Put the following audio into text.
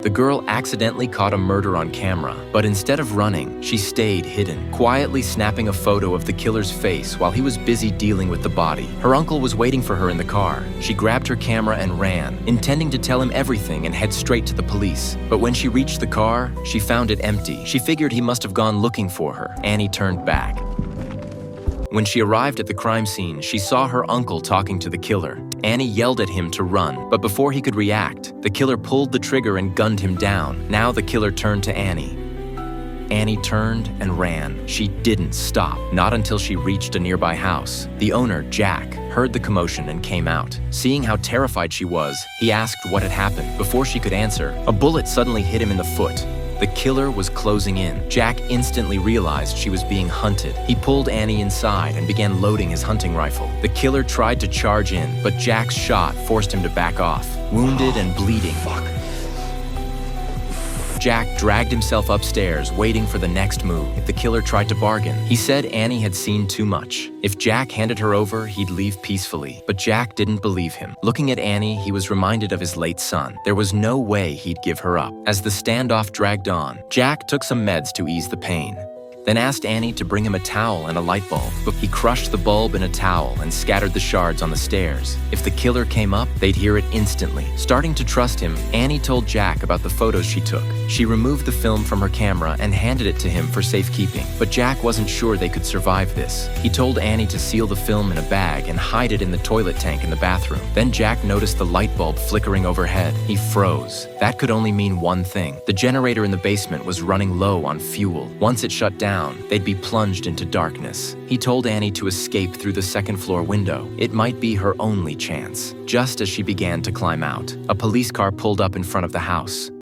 The girl accidentally caught a murder on camera, but instead of running, she stayed hidden, quietly snapping a photo of the killer's face while he was busy dealing with the body. Her uncle was waiting for her in the car. She grabbed her camera and ran, intending to tell him everything and head straight to the police. But when she reached the car, she found it empty. She figured he must have gone looking for her. Annie turned back. When she arrived at the crime scene, she saw her uncle talking to the killer. Annie yelled at him to run, but before he could react, the killer pulled the trigger and gunned him down. Now the killer turned to Annie. Annie turned and ran. She didn't stop, not until she reached a nearby house. The owner, Jack, heard the commotion and came out. Seeing how terrified she was, he asked what had happened. Before she could answer, a bullet suddenly hit him in the foot. The killer was closing in. Jack instantly realized she was being hunted. He pulled Annie inside and began loading his hunting rifle. The killer tried to charge in, but Jack's shot forced him to back off. Wounded and bleeding, Jack dragged himself upstairs, waiting for the next move. If the killer tried to bargain, he said Annie had seen too much. If Jack handed her over, he'd leave peacefully. But Jack didn't believe him. Looking at Annie, he was reminded of his late son. There was no way he'd give her up. As the standoff dragged on, Jack took some meds to ease the pain, then asked Annie to bring him a towel and a light bulb. But he crushed the bulb in a towel and scattered the shards on the stairs. If the killer came up, they'd hear it instantly. Starting to trust him, Annie told Jack about the photos she took. She removed the film from her camera and handed it to him for safekeeping. But Jack wasn't sure they could survive this. He told Annie to seal the film in a bag and hide it in the toilet tank in the bathroom. Then Jack noticed the light bulb flickering overhead. He froze. That could only mean one thing. The generator in the basement was running low on fuel. Once it shut down, they'd be plunged into darkness. He told Annie to escape through the second-floor window. It might be her only chance. Just as she began to climb out, a police car pulled up in front of the house.